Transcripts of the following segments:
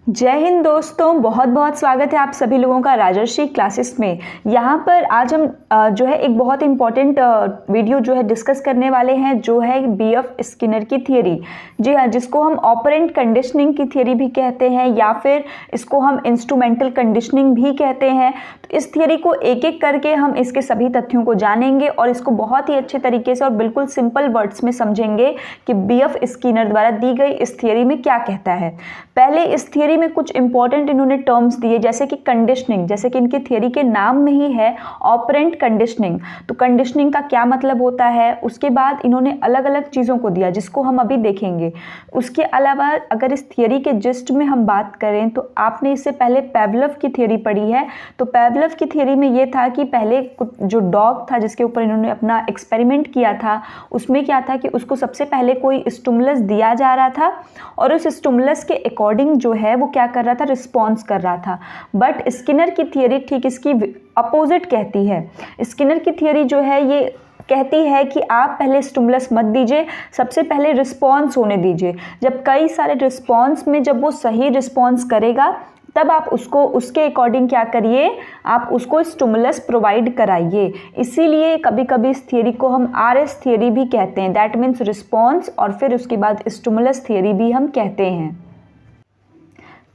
जय हिंद दोस्तों, बहुत बहुत स्वागत है आप सभी लोगों का राजर्षि क्लासेस में। यहाँ पर आज हम जो है एक बहुत इम्पॉर्टेंट वीडियो जो है डिस्कस करने वाले हैं, जो है बीएफ स्किनर की थियरी। जी हाँ, जिसको हम ऑपरेंट कंडीशनिंग की थियरी भी कहते हैं या फिर इसको हम इंस्ट्रूमेंटल कंडीशनिंग भी कहते हैं। तो इस थियरी को एक एक करके हम इसके सभी तथ्यों को जानेंगे और इसको बहुत ही अच्छे तरीके से और बिल्कुल सिंपल वर्ड्स में समझेंगे कि बीएफ स्किनर द्वारा दी गई इस थियरी में क्या कहता है। पहले इस थियरी में कुछ इंपॉर्टेंट इन्होंने टर्म्स दिए, जैसे कि कंडीशनिंग, जैसे कि इनकी थियरी के नाम में ही है ऑपरेंट कंडीशनिंग। तो कंडीशनिंग का क्या मतलब होता है, उसके बाद इन्होंने अलग अलग चीज़ों को दिया जिसको हम अभी देखेंगे। उसके अलावा अगर इस थियरी के जिस्ट में हम बात करें तो आपने इससे पहले पेवलव की थियरी पढ़ी है। तो पेवलव की थियरी में ये था कि पहले जो डॉग था जिसके ऊपर इन्होंने अपना एक्सपेरिमेंट किया था, उसमें क्या था कि उसको सबसे पहले कोई स्टिमुलस दिया जा रहा था और उस स्टिमुलस के अकॉर्डिंग जो है वो क्या कर रहा था, रिस्पॉन्स कर रहा था। बट स्किनर की थियरी ठीक इसकी अपोजिट कहती है। स्किनर की थियरी जो है ये कहती है कि आप पहले स्टिमुलस मत दीजिए, सबसे पहले रिस्पॉन्स होने दीजिए। जब कई सारे रिस्पॉन्स में जब वो सही रिस्पॉन्स करेगा तब आप उसको उसके अकॉर्डिंग क्या करिए, आप उसको स्टिमुलस प्रोवाइड कराइए। इसीलिए कभी कभी इस थियरी को हम आरएस थियरी भी कहते हैं, दैट मीन्स रिस्पॉन्स, और फिर उसके बाद स्टिमुलस थियरी भी हम कहते हैं।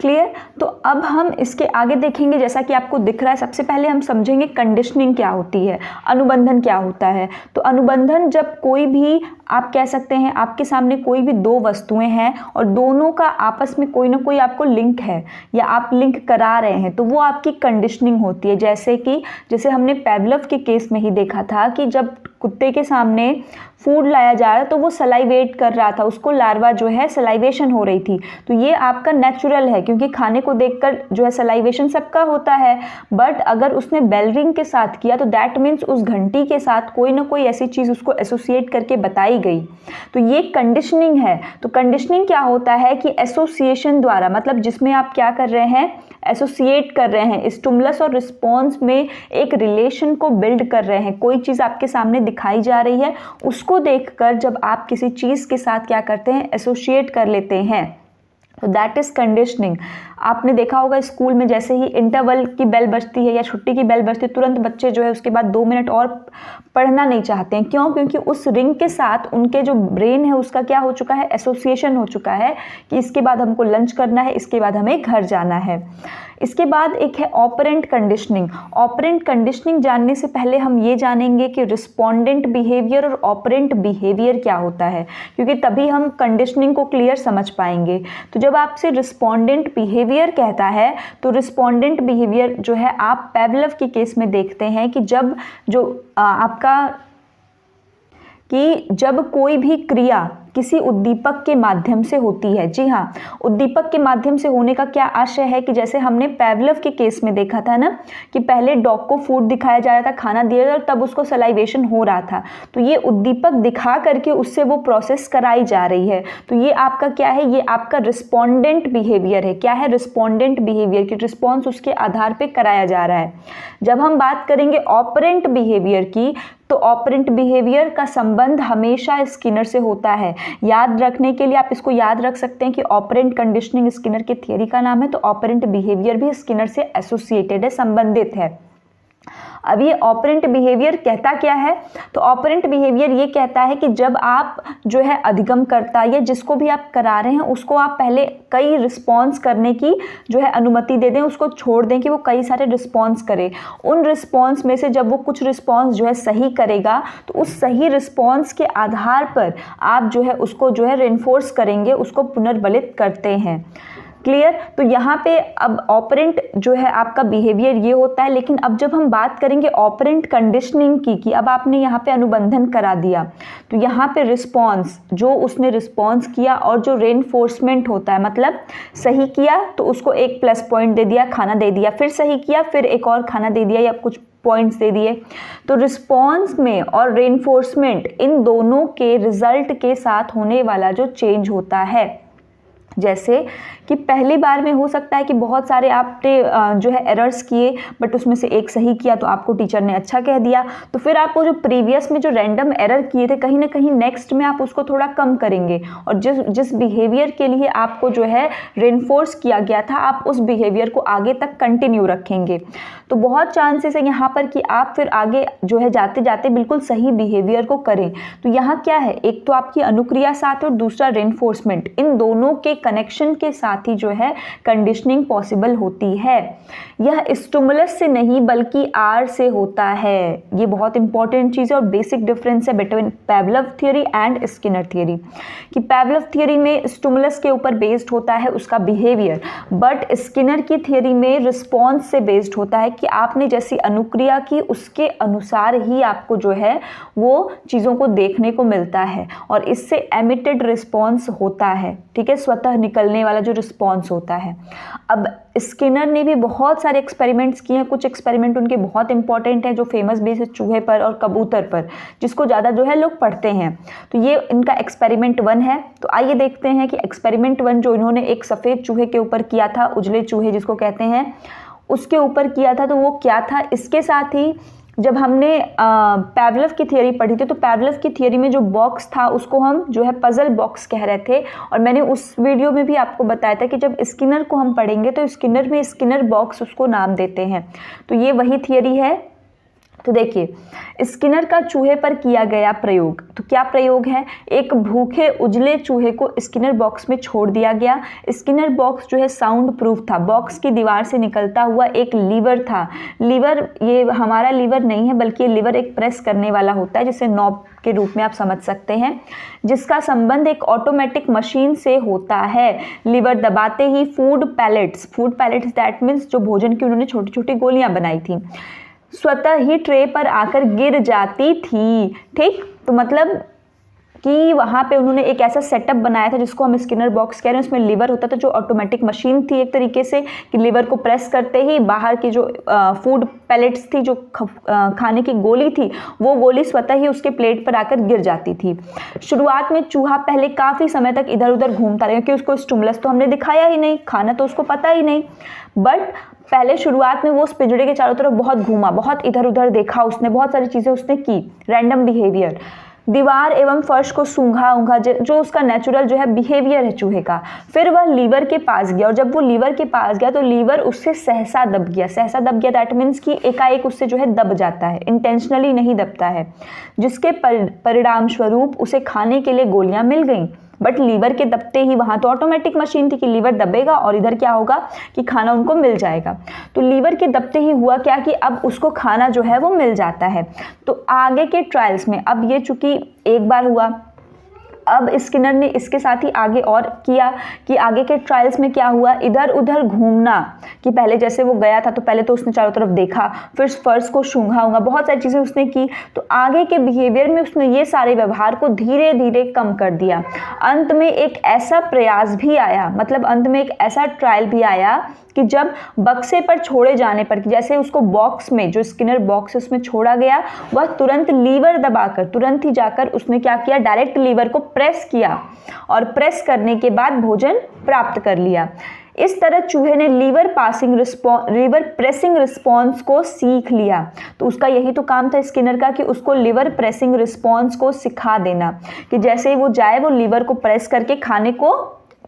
क्लियर। तो अब हम इसके आगे देखेंगे, जैसा कि आपको दिख रहा है। सबसे पहले हम समझेंगे कंडीशनिंग क्या होती है, अनुबंधन क्या होता है। तो अनुबंधन जब कोई भी, आप कह सकते हैं आपके सामने कोई भी दो वस्तुएं हैं और दोनों का आपस में कोई ना कोई आपको लिंक है या आप लिंक करा रहे हैं, तो वो आपकी कंडीशनिंग होती है। जैसे हमने पेवलव के केस में ही देखा था कि जब कुत्ते के सामने फूड लाया जा रहा तो वो सलाइवेट कर रहा था, उसको लार्वा जो है सलाइवेशन हो रही थी। तो ये आपका नेचुरल है, क्योंकि खाने को देखकर जो है सलाइवेशन सबका होता है। बट अगर उसने बेल रिंग के साथ किया तो दैट मीन्स उस घंटी के साथ कोई ना कोई ऐसी चीज़ उसको एसोसिएट करके बताई गई, तो ये कंडीशनिंग है। तो कंडीशनिंग क्या होता है कि एसोसिएशन द्वारा, मतलब जिसमें आप क्या कर रहे हैं, एसोसिएट कर रहे हैं, स्टिमुलस और रिस्पॉन्स में एक रिलेशन को बिल्ड कर रहे हैं। कोई चीज़ आपके सामने दिखाई जा रही है, उसको देखकर जब आप किसी चीज़ के साथ क्या करते हैं, एसोसिएट कर लेते हैं, तो दैट इज़ कंडीशनिंग। आपने देखा होगा स्कूल में जैसे ही इंटरवल की बेल बजती है या छुट्टी की बेल बजती है, तुरंत बच्चे जो है उसके बाद 2 मिनट और पढ़ना नहीं चाहते हैं। क्यों? क्योंकि उस रिंग के साथ उनके जो ब्रेन है उसका क्या हो चुका है, एसोसिएशन हो चुका है कि इसके बाद हमको लंच करना है, इसके बाद हमें घर जाना है। इसके बाद एक है ऑपरेंट कंडीशनिंग। ऑपरेंट कंडीशनिंग जानने से पहले हम ये जानेंगे कि रिस्पोंडेंट बिहेवियर और ऑपरेंट बिहेवियर क्या होता है, क्योंकि तभी हम कंडीशनिंग को क्लियर समझ पाएंगे। तो जब आपसे रिस्पोंडेंट बिहेवियर कहता है, तो रिस्पोंडेंट बिहेवियर जो है आप पेवलव के केस में देखते हैं कि जब कोई भी क्रिया किसी उद्दीपक के माध्यम से होती है। जी हाँ, उद्दीपक के माध्यम से होने का क्या आशय है कि जैसे हमने पेवलव के केस में देखा था ना कि पहले डॉग को फूड दिखाया जा रहा था, खाना दिया जा रहा था, तब उसको सलाइवेशन हो रहा था। तो ये उद्दीपक दिखा करके उससे वो प्रोसेस कराई जा रही है। तो ये आपका क्या है, ये आपका रिस्पोंडेंट बिहेवियर है। क्या है? रिस्पोंडेंट बिहेवियर की रिस्पॉन्स उसके आधार पर कराया जा रहा है। जब हम बात करेंगे ऑपरेंट बिहेवियर की, तो ऑपरेंट बिहेवियर का संबंध हमेशा स्किनर से होता है। याद रखने के लिए आप इसको याद रख सकते हैं कि ऑपरेंट कंडीशनिंग स्किनर की थियरी का नाम है, तो ऑपरेंट बिहेवियर भी स्किनर से एसोसिएटेड है, संबंधित है। अब ये ऑपरेंट बिहेवियर कहता क्या है, तो ऑपरेंट बिहेवियर ये कहता है कि जब आप जो है अधिगमकर्ता या जिसको भी आप करा रहे हैं उसको आप पहले कई रिस्पॉन्स करने की जो है अनुमति दे दें, उसको छोड़ दें कि वो कई सारे रिस्पॉन्स करे। उन रिस्पॉन्स में से जब वो कुछ रिस्पॉन्स जो है सही करेगा, तो उस सही रिस्पॉन्स के आधार पर आप जो है उसको जो है रेनफोर्स करेंगे, उसको पुनर्बलित करते हैं। क्लियर। तो यहाँ पे अब ऑपरेंट जो है आपका बिहेवियर ये होता है। लेकिन अब जब हम बात करेंगे ऑपरेंट कंडीशनिंग की, कि अब आपने यहाँ पे अनुबंधन करा दिया, तो यहाँ पे रिस्पॉन्स, जो उसने रिस्पॉन्स किया और जो रेनफोर्समेंट होता है, मतलब सही किया तो उसको एक प्लस पॉइंट दे दिया, खाना दे दिया, फिर सही किया फिर एक और खाना दे दिया या कुछ पॉइंट्स दे दिए। तो रिस्पॉन्स में और रेनफोर्समेंट, इन दोनों के रिजल्ट के साथ होने वाला जो चेंज होता है, जैसे कि पहली बार में हो सकता है कि बहुत सारे आपने जो है एरर्स किए, बट उसमें से एक सही किया तो आपको टीचर ने अच्छा कह दिया, तो फिर आपको जो प्रीवियस में जो रैंडम एरर किए थे कहीं ना कहीं नेक्स्ट में आप उसको थोड़ा कम करेंगे, और जिस बिहेवियर के लिए आपको जो है रेनफोर्स किया गया था आप उस बिहेवियर को आगे तक कंटिन्यू रखेंगे। तो बहुत चांसेस है यहाँ पर कि आप फिर आगे जो है जाते जाते बिल्कुल सही बिहेवियर को करें। तो यहाँ क्या है, एक तो आपकी अनुक्रिया साथ और दूसरा रेनफोर्समेंट, इन दोनों के कनेक्शन के साथ ही जो है कंडीशनिंग पॉसिबल होती है। यह स्टिमुलस से नहीं बल्कि आर से होता है। ये बहुत इंपॉर्टेंट चीज़ है और बेसिक डिफरेंस है between Pavlov theory and Skinner theory, कि पैवलव थियरी में स्टिमुलस के ऊपर बेस्ड होता है उसका बिहेवियर, बट स्किनर की थियरी में रिस्पॉन्स से बेस्ड होता है कि आपने जैसी अनुक्रिया की उसके अनुसार ही आपको जो है वो चीज़ों को देखने को मिलता है, और इससे एमिटेड रिस्पॉन्स होता है, ठीक है, स्वतः निकलने वाला जो रिस्पॉन्स होता है। अब स्किनर ने भी बहुत सारे एक्सपेरिमेंट्स किए हैं, कुछ एक्सपेरिमेंट उनके बहुत इंपॉर्टेंट हैं जो फेमस बेस है चूहे पर और कबूतर पर, जिसको ज़्यादा जो है लोग पढ़ते हैं। तो ये इनका एक्सपेरिमेंट 1 है। तो आइए देखते हैं कि एक्सपेरिमेंट 1 जो इन्होंने एक सफ़ेद चूहे के ऊपर किया था, उजले चूहे जिसको कहते हैं, उसके ऊपर किया था, तो वो क्या था। इसके साथ ही जब हमने पैवलव की थियरी पढ़ी थी, तो पैवलव की थियरी में जो बॉक्स था उसको हम जो है पजल बॉक्स कह रहे थे, और मैंने उस वीडियो में भी आपको बताया था कि जब स्किनर को हम पढ़ेंगे तो स्किनर में स्किनर बॉक्स उसको नाम देते हैं। तो ये वही थियरी है। तो देखिए स्किनर का चूहे पर किया गया प्रयोग, तो क्या प्रयोग है, एक भूखे उजले चूहे को स्किनर बॉक्स में छोड़ दिया गया। स्किनर बॉक्स जो है साउंड प्रूफ था, बॉक्स की दीवार से निकलता हुआ एक लीवर था। लीवर ये हमारा लीवर नहीं है, बल्कि लीवर एक प्रेस करने वाला होता है, जिसे नॉब के रूप में आप समझ सकते हैं, जिसका संबंध एक ऑटोमेटिक मशीन से होता है। लीवर दबाते ही फूड पैलेट्स दैट मीन्स जो भोजन की उन्होंने छोटी छोटी गोलियां बनाई थी स्वतः ही ट्रे पर आकर गिर जाती थी। ठीक, तो मतलब कि वहाँ पे उन्होंने एक ऐसा सेटअप बनाया था जिसको हम स्किनर बॉक्स कह रहे हैं। उसमें लीवर होता था जो ऑटोमेटिक मशीन थी एक तरीके से, कि लीवर को प्रेस करते ही बाहर की जो फूड पैलेट्स थी, जो खाने की गोली थी, वो गोली स्वतः ही उसके प्लेट पर आकर गिर जाती थी। शुरुआत में चूहा पहले काफ़ी समय तक इधर उधर घूमता रहा, क्योंकि उसको स्टिमुलस तो हमने दिखाया ही नहीं, खाना तो उसको पता ही नहीं, बट पहले शुरुआत में वो उस पिंजरे के चारों तरफ बहुत घूमा, बहुत इधर उधर देखा, उसने बहुत सारी चीज़ें उसने की, रैंडम बिहेवियर, दीवार एवं फर्श को सूंघा ऊंघा, जो उसका नेचुरल जो है बिहेवियर है चूहे का। फिर वह लीवर के पास गया, और जब वो लीवर के पास गया तो लीवर उससे सहसा दब गया दैट मीन्स कि एकाएक उससे जो है दब जाता है, इंटेंशनली नहीं दबता है, जिसके परिणाम स्वरूप उसे खाने के लिए गोलियां मिल गईं। बट लीवर के दबते ही, वहाँ तो ऑटोमेटिक मशीन थी कि लीवर दबेगा और इधर क्या होगा कि खाना उनको मिल जाएगा। तो लीवर के दबते ही हुआ क्या कि अब उसको खाना जो है वो मिल जाता है। तो आगे के ट्रायल्स में, अब ये चूंकि एक बार हुआ, अब स्किनर ने इसके साथ ही आगे और किया कि आगे के ट्रायल्स में क्या हुआ, इधर उधर घूमना, कि पहले जैसे वो गया था तो पहले तो उसने चारों तरफ देखा, फिर फर्श को सूंघा, बहुत सारी चीज़ें उसने की। तो आगे के बिहेवियर में उसने ये सारे व्यवहार को धीरे धीरे कम कर दिया। अंत में एक ऐसा प्रयास भी आया, मतलब अंत में एक ऐसा ट्रायल भी आया कि जब बक्से पर छोड़े जाने पर, जैसे उसको बॉक्स में, जो स्किनर बॉक्स उसमें छोड़ा गया, वह तुरंत लीवर दबाकर, तुरंत ही जाकर उसने क्या किया, डायरेक्ट लीवर को प्रेस किया, और प्रेस करने के बाद भोजन प्राप्त कर लिया। इस तरह चूहे ने लीवर प्रेसिंग रिस्पॉन्स को सीख लिया। तो उसका यही तो काम था स्किनर का, कि उसको लीवर प्रेसिंग रिस्पॉन्स को सिखा देना, कि जैसे ही वो जाए वो लीवर को प्रेस करके खाने को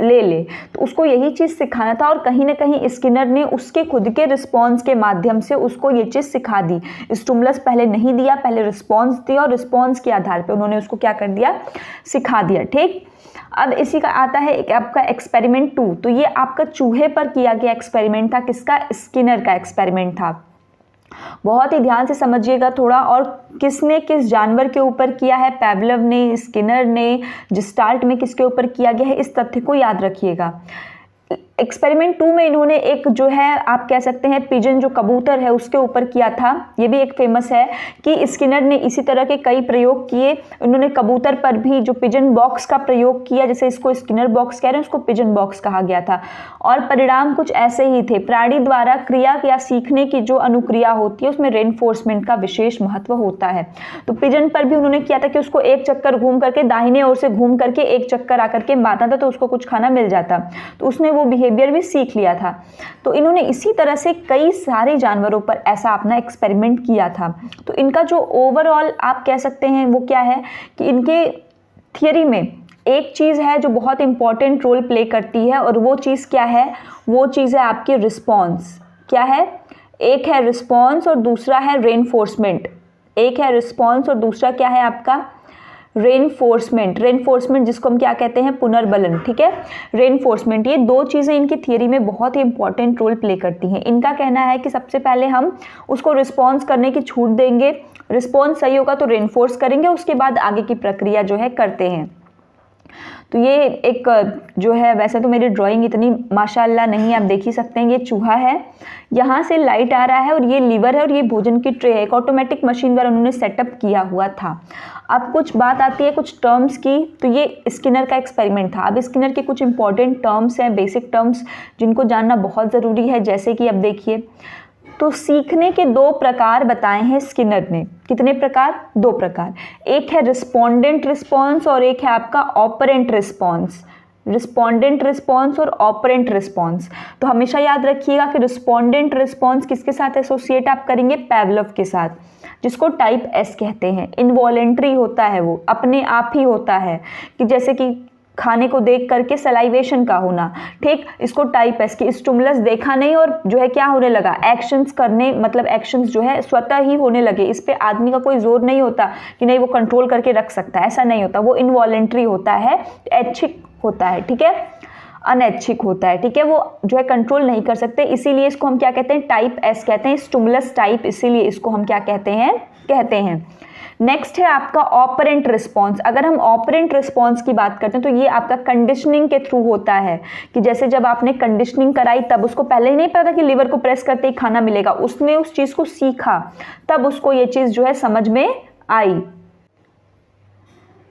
ले। तो उसको यही चीज़ सिखाना था, और कहीं ना कहीं स्किनर ने उसके खुद के रिस्पॉन्स के माध्यम से उसको ये चीज़ सिखा दी। स्टिमुलस पहले नहीं दिया, पहले रिस्पॉन्स दिया, और रिस्पॉन्स के आधार पे उन्होंने उसको क्या कर दिया, सिखा दिया। ठीक, अब इसी का आता है एक आपका एक्सपेरिमेंट 2। तो ये आपका चूहे पर किया गया एक्सपेरिमेंट था, किसका, स्किनर का एक्सपेरिमेंट था। बहुत ही ध्यान से समझिएगा थोड़ा, और किसने किस जानवर के ऊपर किया है, पैवलव ने, स्किनर ने, जिस्टाल्ट में किसके ऊपर किया गया है, इस तथ्य को याद रखिएगा। एक्सपेरिमेंट 2 में इन्होंने एक जो है आप कह सकते हैं पिजन जो कबूतर है उसके ऊपर किया था। ये भी एक फेमस है कि स्किनर ने इसी तरह के कई प्रयोग किए। उन्होंने कबूतर पर भी जो पिजन बॉक्स का प्रयोग किया, जैसे इसको स्किनर बॉक्स कह रहे हैं, उसको पिजन बॉक्स कहा गया था, और परिणाम कुछ ऐसे ही थे। प्राणी द्वारा क्रिया या सीखने की जो अनुक्रिया होती है उसमें रेनफोर्समेंट का विशेष महत्व होता है। तो पिजन पर भी उन्होंने किया था कि उसको एक चक्कर घूम करके, दाहिने ओर से घूम करके एक चक्कर आकर के मारता था तो उसको कुछ खाना मिल जाता, तो उसने वो बिहेवियर भी सीख लिया था। तो इन्होंने इसी तरह से कई सारे जानवरों पर ऐसा अपना एक्सपेरिमेंट किया था। तो इनका जो ओवरऑल आप कह सकते हैं वो क्या है कि इनके थियरी में एक चीज़ है जो बहुत इंपॉर्टेंट रोल प्ले करती है, और वो चीज़ क्या है? वो चीज़ है आपकी रिस्पॉन्स। क्या है? एक है रिस्पॉन्स और दूसरा है रेनफोर्समेंट। एक है रिस्पॉन्स और दूसरा क्या है आपका? रेनफोर्समेंट। रेनफोर्समेंट जिसको हम क्या कहते हैं? पुनर्बलन। ठीक है, रेनफोर्समेंट। ये दो चीज़ें इनकी थियरी में बहुत ही इंपॉर्टेंट रोल प्ले करती हैं। इनका कहना है कि सबसे पहले हम उसको रिस्पॉन्स करने की छूट देंगे, रिस्पॉन्स सही होगा तो रेनफोर्स करेंगे, उसके बाद आगे की प्रक्रिया जो है करते हैं। तो ये एक जो है, वैसे तो मेरी ड्राइंग इतनी माशाल्लाह नहीं, आप देख ही सकते हैं। ये चूहा है, यहाँ से लाइट आ रहा है और ये लीवर है और ये भोजन की ट्रे है। एक ऑटोमेटिक मशीन द्वारा उन्होंने सेटअप किया हुआ था। अब कुछ बात आती है कुछ टर्म्स की, तो ये स्किनर का एक्सपेरिमेंट था। अब स्किनर के कुछ इंपॉर्टेंट टर्म्स हैं, बेसिक टर्म्स जिनको जानना बहुत ज़रूरी है। जैसे कि अब देखिए, तो सीखने के दो प्रकार बताए हैं स्किनर ने। कितने प्रकार? दो प्रकार। एक है रिस्पोंडेंट रिस्पॉन्स और एक है आपका ऑपरेंट रिस्पॉन्स। रिस्पोंडेंट रिस्पॉन्स और ऑपरेंट रिस्पॉन्स। तो हमेशा याद रखिएगा कि रिस्पोंडेंट रिस्पॉन्स किसके साथ एसोसिएट आप करेंगे? पैवलोव के साथ, जिसको टाइप एस कहते हैं। इनवॉलेंट्री होता है, वो अपने आप ही होता है, कि जैसे कि खाने को देख करके सलाइवेशन का होना। ठीक, इसको टाइप एस की स्टिमुलस देखा नहीं और जो है क्या होने लगा? एक्शंस करने, मतलब एक्शंस जो है स्वतः ही होने लगे। इस पे आदमी का कोई जोर नहीं होता कि नहीं वो कंट्रोल करके रख सकता है, ऐसा नहीं होता। वो इनवॉलेंट्री होता है, ऐच्छिक होता है। ठीक है, अनैच्छिक होता है। ठीक है, वो जो है कंट्रोल नहीं कर सकते, इसीलिए इसको हम क्या कहते हैं? टाइप एस कहते हैं, स्टिमुलस टाइप, इसीलिए इसको हम क्या कहते हैं? नेक्स्ट है आपका ऑपरेंट रिस्पॉन्स। अगर हम ऑपरेंट रिस्पॉन्स की बात करते हैं तो ये आपका कंडीशनिंग के थ्रू होता है, कि जैसे जब आपने कंडीशनिंग कराई तब उसको पहले ही नहीं पता कि लीवर को प्रेस करते ही खाना मिलेगा, उसने उस चीज़ को सीखा, तब उसको ये चीज़ जो है समझ में आई।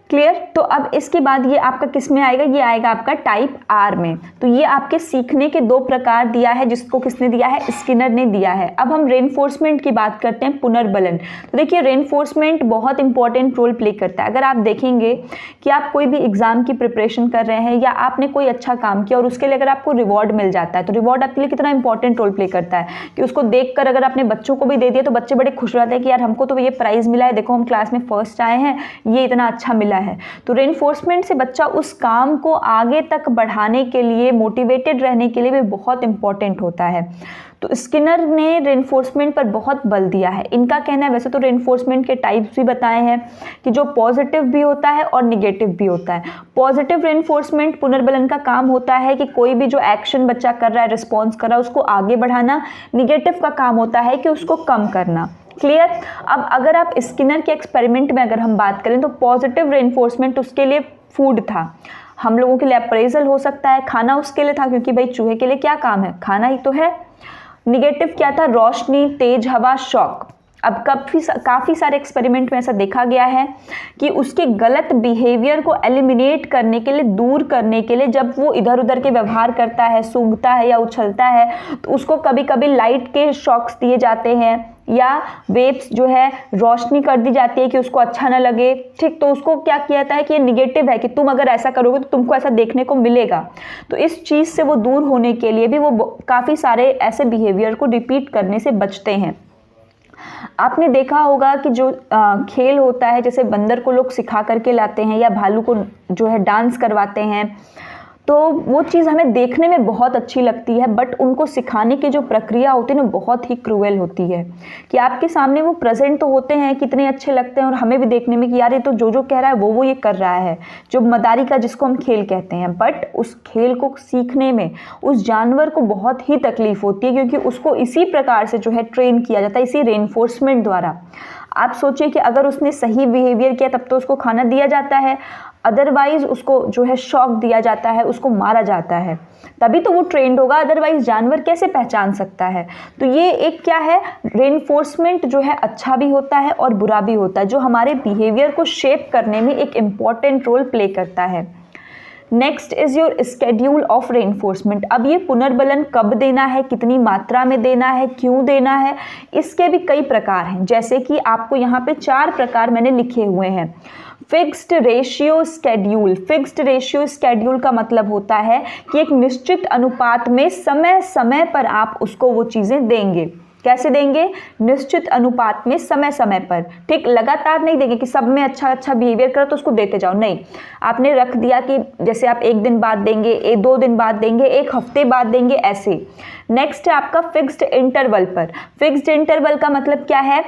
क्लियर? तो अब इसके बाद ये आपका किस में आएगा? ये आएगा आपका टाइप आर में। तो ये आपके सीखने के दो प्रकार दिया है, जिसको किसने दिया है? स्किनर ने दिया है। अब हम रेनफोर्समेंट की बात करते हैं, पुनर्बलन। तो देखिए, रेनफोर्समेंट बहुत इंपॉर्टेंट रोल प्ले करता है। अगर आप देखेंगे कि आप कोई भी एग्जाम की प्रिपरेशन कर रहे हैं या आपने कोई अच्छा काम किया और उसके लिए अगर आपको रिवॉर्ड मिल जाता है, तो रिवॉर्ड आपके लिए कितना इंपॉर्टेंट रोल प्ले करता है, कि उसको देखकर अगर आपने बच्चों को भी दे दिया तो बच्चे बड़े खुश रहते हैं कि यार हमको तो ये प्राइज़ मिला है, देखो हम क्लास में फर्स्ट आए हैं, ये इतना अच्छा मिला है। तो रेनफोर्समेंट से बच्चा उस काम को आगे तक बढ़ाने के लिए, मोटिवेटेड रहने के लिए भी बहुत इंपॉर्टेंट होता है। तो स्किनर ने रेनफोर्समेंट पर बहुत बल दिया है। इनका कहना है, वैसे तो रेनफोर्समेंट के टाइप्स भी बताए हैं कि जो पॉजिटिव भी होता है और निगेटिव भी होता है। पॉजिटिव रेनफोर्समेंट पुनर्बलन का काम होता है कि कोई भी जो एक्शन बच्चा कर रहा है, रिस्पॉन्स कर रहा है, उसको आगे बढ़ाना। निगेटिव का काम होता है कि उसको कम करना। क्लियर? अब अगर आप स्किनर के एक्सपेरिमेंट में अगर हम बात करें तो पॉजिटिव रेनफोर्समेंट उसके लिए फूड था, हम लोगों के लिए अप्रेजल हो सकता है, खाना उसके लिए था, क्योंकि भाई चूहे के लिए क्या काम है? खाना ही तो है। निगेटिव क्या था? रोशनी, तेज हवा, शॉक। अब काफ़ी सारे एक्सपेरिमेंट में ऐसा देखा गया है कि उसके गलत बिहेवियर को एलिमिनेट करने के लिए, दूर करने के लिए, जब वो इधर उधर के व्यवहार करता है, सूंघता है या उछलता है, तो उसको कभी कभी लाइट के शॉक्स दिए जाते हैं या वेव्स जो है रोशनी कर दी जाती है कि उसको अच्छा ना लगे। ठीक, तो उसको क्या किया जाता है कि ये निगेटिव है, कि तुम अगर ऐसा करोगे तो तुमको ऐसा देखने को मिलेगा। तो इस चीज़ से वो दूर होने के लिए भी वो काफ़ी सारे ऐसे बिहेवियर को रिपीट करने से बचते हैं। आपने देखा होगा कि जो खेल होता है, जैसे बंदर को लोग सिखा करके लाते हैं या भालू को जो है डांस करवाते हैं, तो वो चीज़ हमें देखने में बहुत अच्छी लगती है, बट उनको सिखाने की जो प्रक्रिया होती है ना, बहुत ही क्रूएल होती है। कि आपके सामने वो प्रेजेंट तो होते हैं, कितने अच्छे लगते हैं, और हमें भी देखने में कि यार ये तो जो कह रहा है वो ये कर रहा है, जो मदारी का जिसको हम खेल कहते हैं। बट उस खेल को सीखने में उस जानवर को बहुत ही तकलीफ होती है, क्योंकि उसको इसी प्रकार से जो है ट्रेन किया जाता है, इसी रेनफोर्समेंट द्वारा। आप सोचिए कि अगर उसने सही बिहेवियर किया तब तो उसको खाना दिया जाता है, अदरवाइज उसको जो है शॉक दिया जाता है, उसको मारा जाता है, तभी तो वो ट्रेंड होगा, अदरवाइज जानवर कैसे पहचान सकता है। तो ये एक क्या है, रेनफोर्समेंट जो है अच्छा भी होता है और बुरा भी होता है, जो हमारे बिहेवियर को शेप करने में एक इम्पॉर्टेंट रोल प्ले करता है। Next is your schedule of reinforcement. अब ये पुनर्बलन कब देना है, कितनी मात्रा में देना है, क्यों देना है, इसके भी कई प्रकार हैं। जैसे कि आपको यहाँ पे 4 प्रकार मैंने लिखे हुए हैं। Fixed ratio schedule. Fixed ratio schedule का मतलब होता है कि एक निश्चित अनुपात में समय समय पर आप उसको वो चीज़ें देंगे। कैसे देंगे? निश्चित अनुपात में समय समय पर, ठीक, लगातार नहीं देंगे कि सब में अच्छा अच्छा बिहेवियर करो तो उसको देते जाओ, नहीं। आपने रख दिया कि जैसे आप 1 दिन बाद देंगे, 2 दिन बाद देंगे, 1 हफ्ते बाद देंगे, ऐसे। नेक्स्ट है आपका फिक्स्ड इंटरवल पर। फिक्स्ड इंटरवल का मतलब क्या है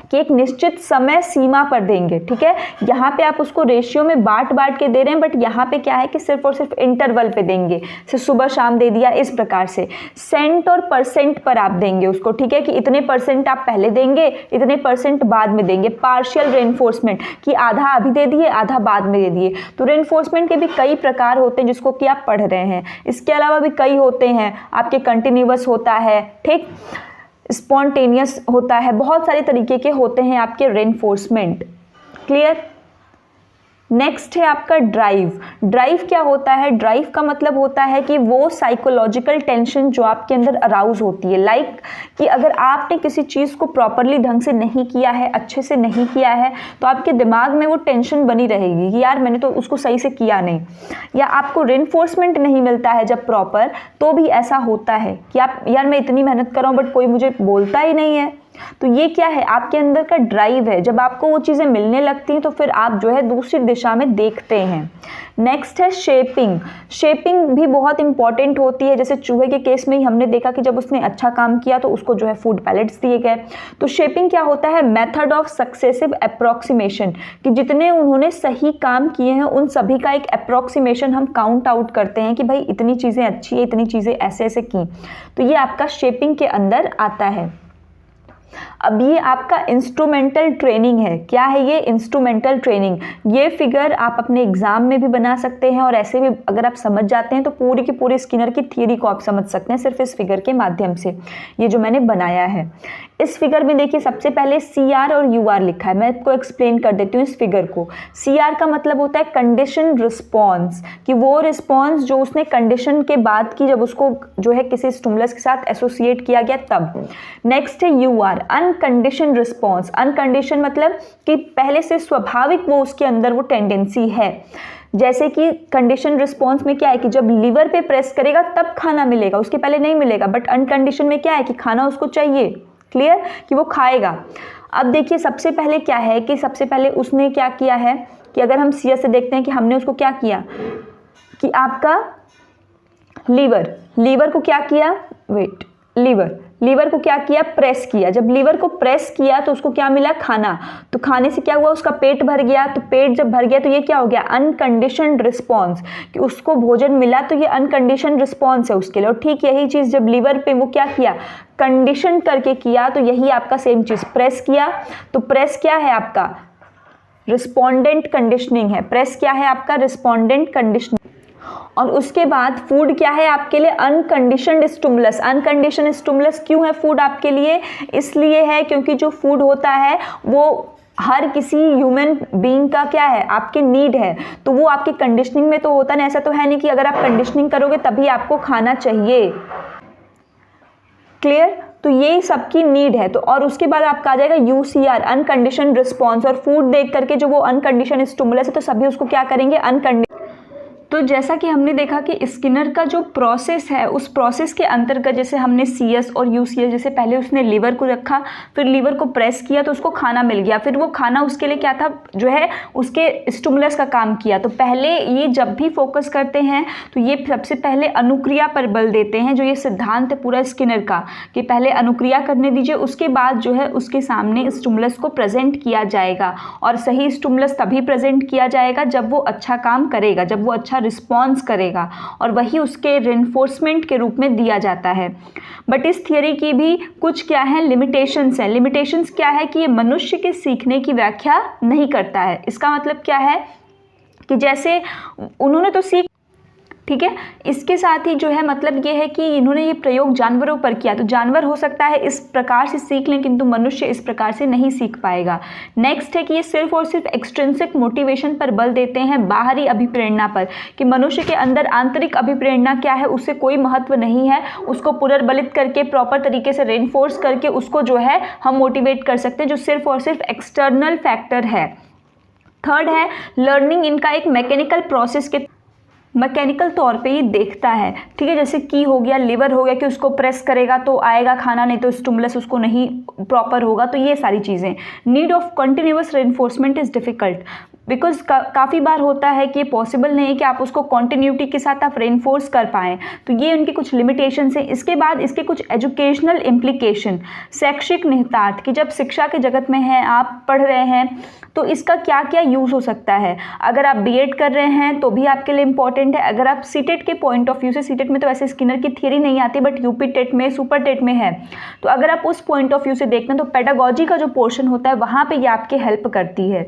कि एक निश्चित समय सीमा पर देंगे, ठीक है। यहाँ पे आप उसको रेशियो में बांट के दे रहे हैं, बट यहाँ पे क्या है कि सिर्फ और सिर्फ इंटरवल पे देंगे, जैसे सुबह शाम दे दिया, इस प्रकार से। सेंट और परसेंट पर आप देंगे उसको, ठीक है, कि इतने परसेंट आप पहले देंगे, इतने परसेंट बाद में देंगे। पार्शियल रेनफोर्समेंट, कि आधा अभी दे दिए, आधा बाद में दे दिए। तो रेनफोर्समेंट के भी कई प्रकार होते हैं जिसको कि आप पढ़ रहे हैं। इसके अलावा भी कई होते हैं, आपके कंटिन्यूअस होता है, ठीक, स्पॉन्टेनियस होता है, बहुत सारे तरीके के होते हैं आपके रेनफोर्समेंट। क्लियर? नेक्स्ट है आपका ड्राइव। ड्राइव क्या होता है? ड्राइव का मतलब होता है कि वो साइकोलॉजिकल टेंशन जो आपके अंदर अराउज होती है, लाइक कि अगर आपने किसी चीज़ को प्रॉपरली ढंग से नहीं किया है, अच्छे से नहीं किया है, तो आपके दिमाग में वो टेंशन बनी रहेगी कि यार मैंने तो उसको सही से किया नहीं, या आपको रेनफोर्समेंट नहीं मिलता है जब प्रॉपर, तो भी ऐसा होता है कि आप यार मैं इतनी मेहनत कर रहा हूँ बट कोई मुझे बोलता ही नहीं है। तो ये क्या है? आपके अंदर का ड्राइव है। जब आपको वो चीज़ें मिलने लगती हैं तो फिर आप जो है दूसरी दिशा में देखते हैं। नेक्स्ट है शेपिंग। शेपिंग भी बहुत इंपॉर्टेंट होती है। जैसे चूहे के केस में ही हमने देखा कि जब उसने अच्छा काम किया तो उसको जो है फूड पैलेट्स दिए गए। तो शेपिंग क्या होता है? मेथड ऑफ सक्सेसिव अप्रोक्सीमेशन, कि जितने उन्होंने सही काम किए हैं उन सभी का एक अप्रोक्सीमेशन हम काउंट आउट करते हैं कि भाई इतनी चीज़ें अच्छी है, इतनी चीज़ें ऐसे ऐसे की। तो ये आपका शेपिंग के अंदर आता है। अब ये आपका इंस्ट्रूमेंटल ट्रेनिंग है। क्या है ये? Instrumental training. ये फिगर आप अपने एग्जाम में भी बना सकते हैं और ऐसे भी अगर आप समझ जाते हैं तो पूरी की पूरी स्किनर की थियरी को आप समझ सकते हैं सिर्फ इस फिगर के माध्यम से, ये जो मैंने बनाया है। इस फिगर में देखिए सबसे पहले CR और UR लिखा है। मैं आपको एक्सप्लेन कर देती हूँ इस फिगर को। CR का मतलब होता है कंडीशन रिस्पॉन्स, कि वो रिस्पॉन्स जो उसने कंडीशन के बाद की, जब उसको जो है किसी स्टिमुलस के साथ एसोसिएट किया गया तब। नेक्स्ट है UR, अनकंडीशन रिस्पॉन्स। अनकंडीशन मतलब कि पहले से स्वाभाविक वो उसके अंदर वो टेंडेंसी है। जैसे कि कंडीशन रिस्पॉन्स में क्या है कि जब लीवर पे प्रेस करेगा तब खाना मिलेगा, उसके पहले नहीं मिलेगा। बट अनकंडीशन में क्या है कि खाना उसको चाहिए, क्लियर, कि वो खाएगा। अब देखिए सबसे पहले क्या है कि सबसे पहले उसने क्या किया है कि अगर हम सीएस से देखते हैं कि हमने उसको क्या किया कि आपका लीवर को क्या किया, लीवर को क्या किया, प्रेस किया। जब लीवर को प्रेस किया तो उसको क्या मिला, खाना। तो खाने से क्या हुआ, उसका पेट भर गया। तो पेट जब भर गया तो ये क्या हो गया, अनकंडीशनड रिस्पॉन्स, कि उसको भोजन मिला तो ये अनकंडीशनड रिस्पॉन्स है उसके लिए। और ठीक यही चीज़ जब लीवर पे वो क्या किया, कंडीशन करके किया, तो यही आपका सेम चीज़ प्रेस किया। तो प्रेस क्या है आपका, रिस्पोंडेंट कंडीशनिंग है। प्रेस क्या है आपका, रिस्पोंडेंट कंडीशनिंग। और उसके बाद फूड क्या है आपके लिए, अनकंडीशनड स्टिमुलस। अनकंडीशनड स्टिमुलस क्यों है फूड आपके लिए? इसलिए है क्योंकि जो फूड होता है वो हर किसी ह्यूमन बीइंग का क्या है, आपके नीड है। तो वो आपकी कंडीशनिंग में तो होता नहीं, ऐसा तो है नहीं कि अगर आप कंडीशनिंग करोगे तभी आपको खाना चाहिए। क्लियर? तो ये सबकी नीड है। तो और उसके बाद आपका आ जाएगा UCR, अनकंडीशनड रिस्पॉन्स। और फूड देख करके जो वो अनकंडीशनड स्टिमुलस है तो सभी उसको क्या करेंगे, अनकंडीशनड। तो जैसा कि हमने देखा कि स्किनर का जो प्रोसेस है उस प्रोसेस के अंतर्गत जैसे हमने CS और UCS, जैसे पहले उसने लीवर को रखा, फिर लीवर को प्रेस किया तो उसको खाना मिल गया, फिर वो खाना उसके लिए क्या था, जो है उसके स्टिमुलस का काम किया। तो पहले ये जब भी फोकस करते हैं तो ये सबसे पहले अनुक्रिया पर बल देते हैं, जो ये सिद्धांत है पूरा स्किनर का कि पहले अनुक्रिया करने दीजिए, उसके बाद जो है उसके सामने स्टिमुलस को प्रेजेंट किया जाएगा। और सही स्टिमुलस तभी प्रेजेंट किया जाएगा जब वो अच्छा काम करेगा, जब वो अच्छा रिस्पॉन्स करेगा, और वही उसके रेनफोर्समेंट के रूप में दिया जाता है। बट इस थियरी की भी कुछ क्या है, लिमिटेशंस हैं। लिमिटेशंस क्या है कि ये मनुष्य के सीखने की व्याख्या नहीं करता है। इसका मतलब क्या है कि जैसे उन्होंने तो सीख, ठीक है, इसके साथ ही जो है मतलब ये है कि इन्होंने ये प्रयोग जानवरों पर किया, तो जानवर हो सकता है इस प्रकार से सीख लें किंतु मनुष्य इस प्रकार से नहीं सीख पाएगा। नेक्स्ट है कि ये सिर्फ और सिर्फ एक्सट्रिंसिक मोटिवेशन पर बल देते हैं, बाहरी अभिप्रेरणा पर, कि मनुष्य के अंदर आंतरिक अभिप्रेरणा क्या है उससे कोई महत्व नहीं है, उसको पुनर्बलित करके प्रॉपर तरीके से रेनफोर्स करके उसको जो है हम मोटिवेट कर सकते हैं, जो सिर्फ और सिर्फ एक्सटर्नल फैक्टर है। थर्ड है लर्निंग इनका एक मैकेनिकल प्रोसेस के मैकेनिकल तौर पे ये देखता है, ठीक है, जैसे की हो गया, लिवर हो गया कि उसको प्रेस करेगा तो आएगा खाना, नहीं तो स्टिमुलस उसको नहीं प्रॉपर होगा, तो ये सारी चीज़ें। Need of continuous reinforcement is difficult because काफ़ी बार होता है कि ये पॉसिबल नहीं है कि आप उसको कॉन्टिन्यूटी के साथ आप रेनफोर्स कर पाएँ, तो ये उनकी कुछ लिमिटेशंस हैं। इसके बाद इसके कुछ एजुकेशनल इम्प्लीकेशन, शैक्षिक निहितार्थ, कि जब शिक्षा के जगत में हैं, आप पढ़ रहे हैं तो इसका क्या क्या यूज़ हो सकता है। अगर आप बीएड कर रहे हैं तो भी आपके लिए इंपॉर्टेंट है। अगर आप सीटेट के पॉइंट ऑफ व्यू से, सीटेट में तो ऐसे स्किनर की थियरी नहीं आती बट यूपी टेट में, सुपर टेट में है, तो अगर आप उस पॉइंट ऑफ व्यू से देखते हैं तो पेडागोजी का जो पोर्शन होता है वहाँ पे ये आपके हेल्प करती है।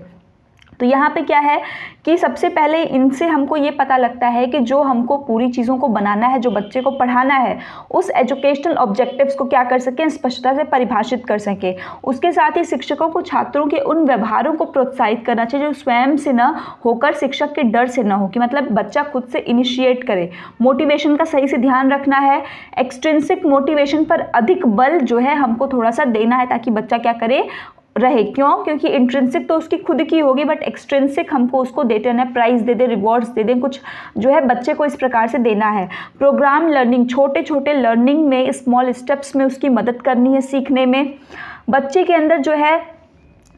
तो यहाँ पे क्या है कि सबसे पहले इनसे हमको ये पता लगता है कि जो हमको पूरी चीज़ों को बनाना है, जो बच्चे को पढ़ाना है, उस एजुकेशनल ऑब्जेक्टिव्स को क्या कर सकें, स्पष्टता से परिभाषित कर सकें। उसके साथ ही शिक्षकों को छात्रों के उन व्यवहारों को प्रोत्साहित करना चाहिए जो स्वयं से न होकर शिक्षक के डर से न हो, कि मतलब बच्चा खुद से इनिशिएट करे। मोटिवेशन का सही से ध्यान रखना है, एक्सट्रिंसिक मोटिवेशन पर अधिक बल जो है हमको थोड़ा सा देना है ताकि बच्चा क्या करे, रहे। क्यों? क्योंकि इंट्रिंसिक तो उसकी खुद की होगी बट एक्सट्रिंसिक हमको उसको देते रहना है, प्राइज़ दे दें, रिवॉर्ड्स दे दें, कुछ जो है बच्चे को इस प्रकार से देना है। प्रोग्राम लर्निंग, छोटे छोटे लर्निंग में, स्मॉल स्टेप्स में उसकी मदद करनी है सीखने में। बच्चे के अंदर जो है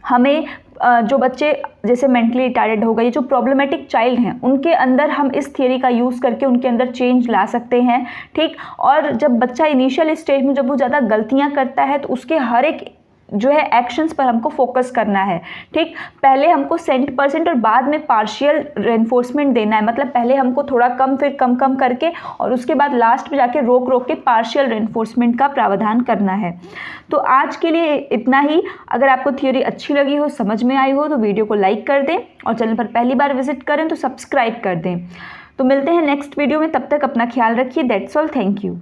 हमें जो बच्चे जैसे मेंटली रिटार्डेड हो गए, जो प्रॉब्लमेटिक चाइल्ड हैं, उनके अंदर हम इस थियरी का यूज़ करके उनके अंदर चेंज ला सकते हैं, ठीक। और जब बच्चा इनिशियल स्टेज में जब वो ज़्यादा गलतियाँ करता है तो उसके हर एक जो है एक्शंस पर हमको फोकस करना है, ठीक। पहले हमको 100% और बाद में पार्शियल रेनफोर्समेंट देना है, मतलब पहले हमको थोड़ा कम फिर कम कम करके और उसके बाद लास्ट में जाके रोक रोक के पार्शियल रेनफोर्समेंट का प्रावधान करना है। तो आज के लिए इतना ही। अगर आपको थ्योरी अच्छी लगी हो, समझ में आई हो, तो वीडियो को लाइक कर दें और चैनल पर पहली बार विजिट करें तो सब्सक्राइब कर दें। तो मिलते हैं नेक्स्ट वीडियो में, तब तक अपना ख्याल रखिए। That's all, thank you.